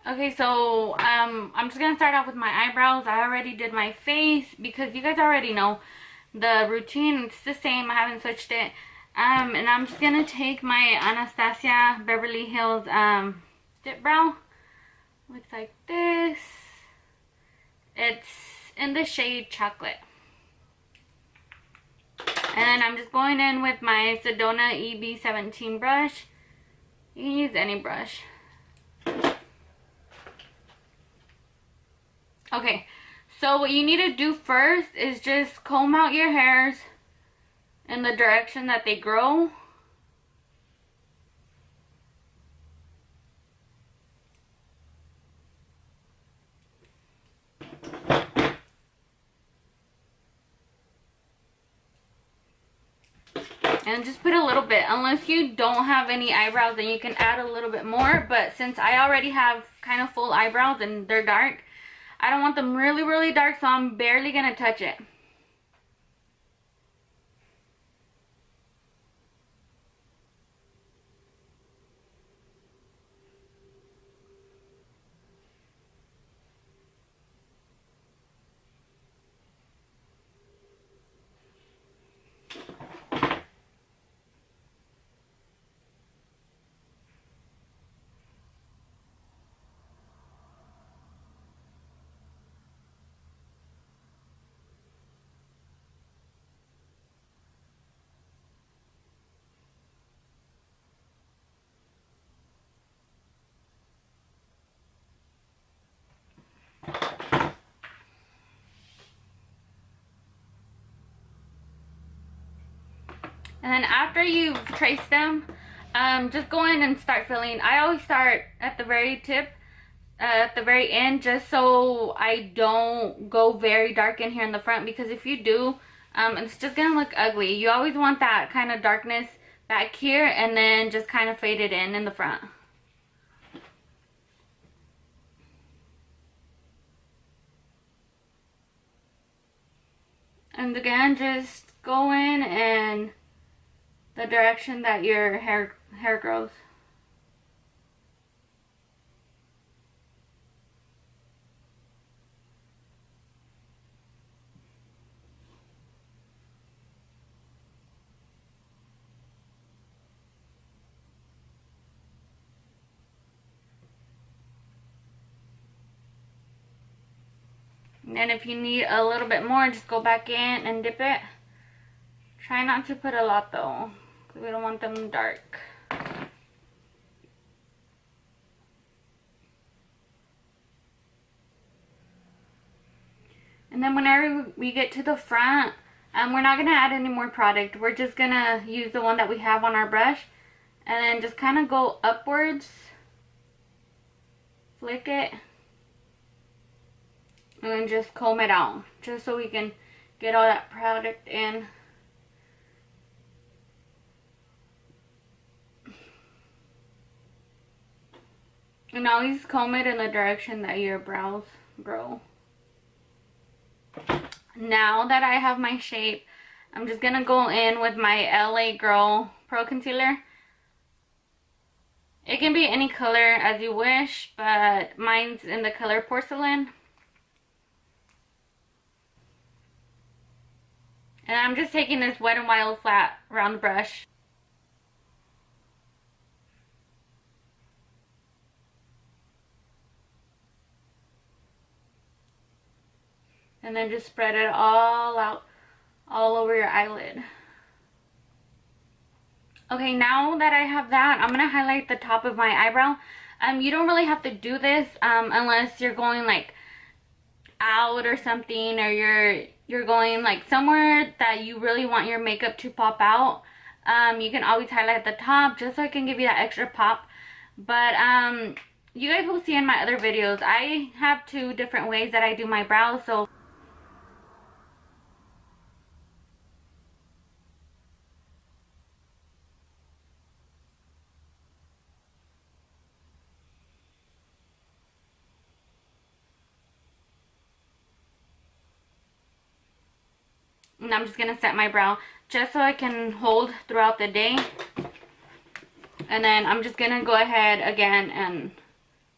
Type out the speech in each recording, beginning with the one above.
Okay, so I'm just gonna start off with my eyebrows. I already did my face because you guys already know the routine. It's the same. I haven't switched it. And I'm just gonna take my Anastasia Beverly Hills dip brow. Looks like this. It's in the shade Chocolate. And then I'm just going in with my Sedona EB17 brush. You can use any brush. Okay, so what you need to do first is just comb out your hairs in the direction that they grow. And just put a little bit. Unless you don't have any eyebrows, then you can add a little bit more. But since I already have kind of full eyebrows and they're dark, I don't want them really, really dark, so I'm barely going to touch it. And then after you've traced them, just go in and start filling. I always start at the very tip, at the very end, just so I don't go very dark in here in the front, because if you do, it's just gonna look ugly. You always want that kind of darkness back here and then just kind of fade it in the front. And again, just go in and the direction that your hair grows. And then if you need a little bit more, just go back in and dip it. Try not to put a lot though, because we don't want them dark. And then whenever we get to the front, we're not going to add any more product. We're just going to use the one that we have on our brush. And then just kind of go upwards. Flick it. And then just comb it out. Just so we can get all that product in. And always comb it in the direction that your brows grow. Now that I have my shape, I'm just going to go in with my LA Girl Pro Concealer. It can be any color as you wish, but mine's in the color Porcelain. And I'm just taking this Wet n Wild flat round brush. And then just spread it all out, all over your eyelid. Okay, now that I have that, I'm going to highlight the top of my eyebrow. You don't really have to do this unless you're going like out or something, or you're going like somewhere that you really want your makeup to pop out. You can always highlight at the top just so it can give you that extra pop. But you guys will see in my other videos, I have 2 different ways that I do my brows. So and I'm just going to set my brow just so I can hold throughout the day. And then I'm just going to go ahead again and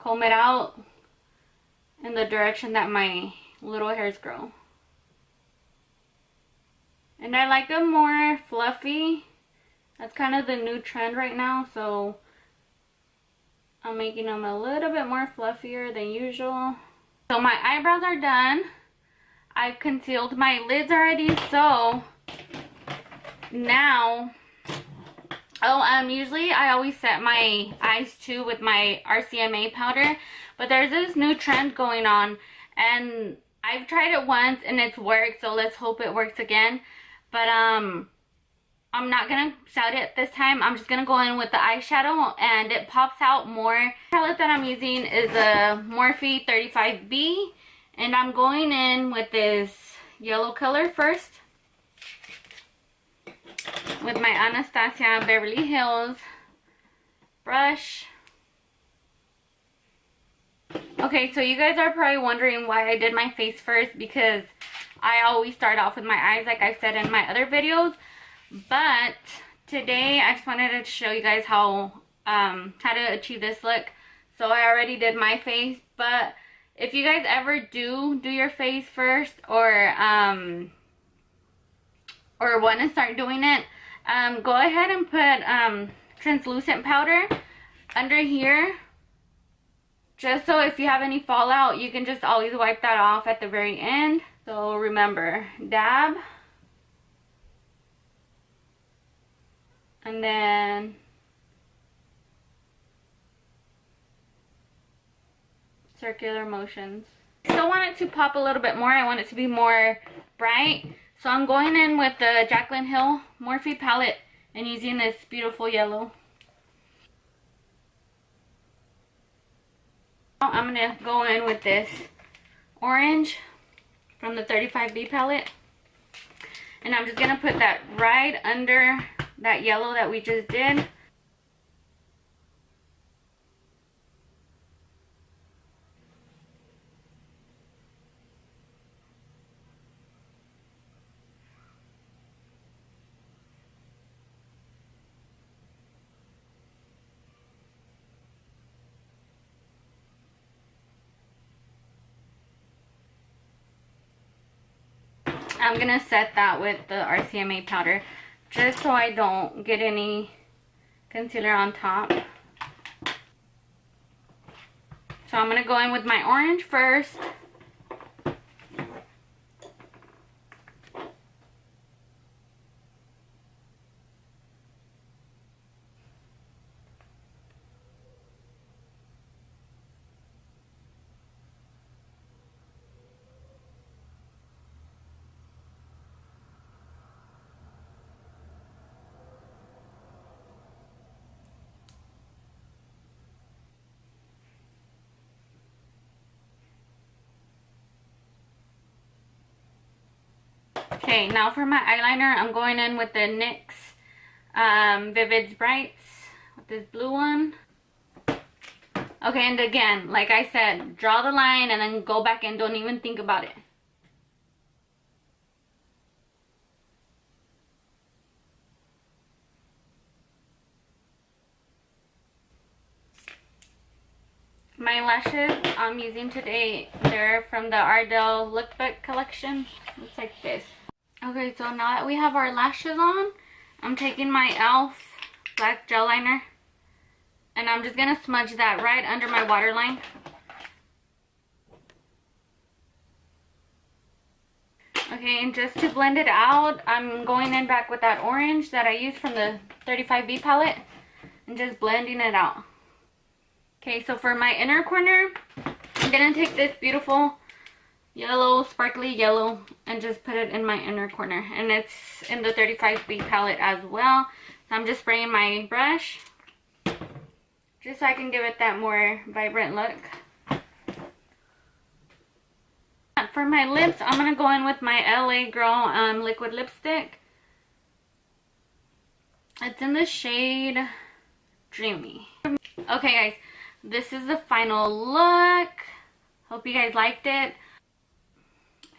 comb it out in the direction that my little hairs grow. And I like them more fluffy. That's kind of the new trend right now, so I'm making them a little bit more fluffier than usual. So my eyebrows are done. I've concealed my lids already, so now, usually I always set my eyes too with my RCMA powder, but there's this new trend going on, and I've tried it once and it's worked, so let's hope it works again. But I'm not gonna set it this time. I'm just gonna go in with the eyeshadow, and it pops out more. The palette that I'm using is a Morphe 35B, and I'm going in with this yellow color first with my Anastasia Beverly Hills brush. Okay, so you guys are probably wondering why I did my face first, because I always start off with my eyes like I've said in my other videos. But today I just wanted to show you guys how to achieve this look. So I already did my face, but if you guys ever do your face first, or want to start doing it, go ahead and put translucent powder under here, just so if you have any fallout, you can just always wipe that off at the very end. So remember, dab, and then circular motions. I still want it to pop a little bit more. I want it to be more bright. So I'm going in with the Jaclynn Hill Morphe palette and using this beautiful yellow. I'm going to go in with this orange from the 35B palette. And I'm just going to put that right under that yellow that we just did. I'm going to set that with the RCMA powder, just so I don't get any concealer on top. So I'm going to go in with my orange first. Okay, now for my eyeliner, I'm going in with the NYX Vivid Brights with this blue one. Okay, and again, like I said, draw the line and then go back in. Don't even think about it. My lashes I'm using today, they're from the Ardell Lookbook collection. Looks like this. Okay, so now that we have our lashes on, I'm taking my e.l.f. black gel liner, and I'm just going to smudge that right under my waterline. Okay, and just to blend it out, I'm going in back with that orange that I used from the 35B palette and just blending it out. Okay, so for my inner corner, I'm going to take this beautiful yellow, sparkly yellow, and just put it in my inner corner. And it's in the 35B palette as well. So I'm just spraying my brush, just so I can give it that more vibrant look. For my lips, I'm going to go in with my LA Girl liquid lipstick. It's in the shade Dreamy. Okay guys, this is the final look. Hope you guys liked it.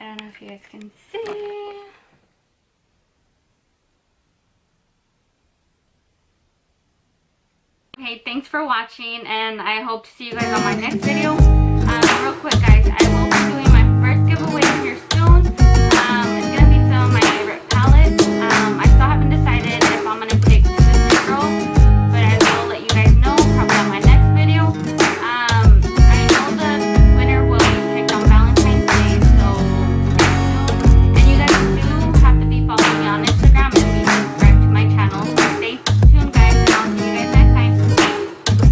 I don't know if you guys can see. Okay, thanks for watching, and I hope to see you guys on my next video.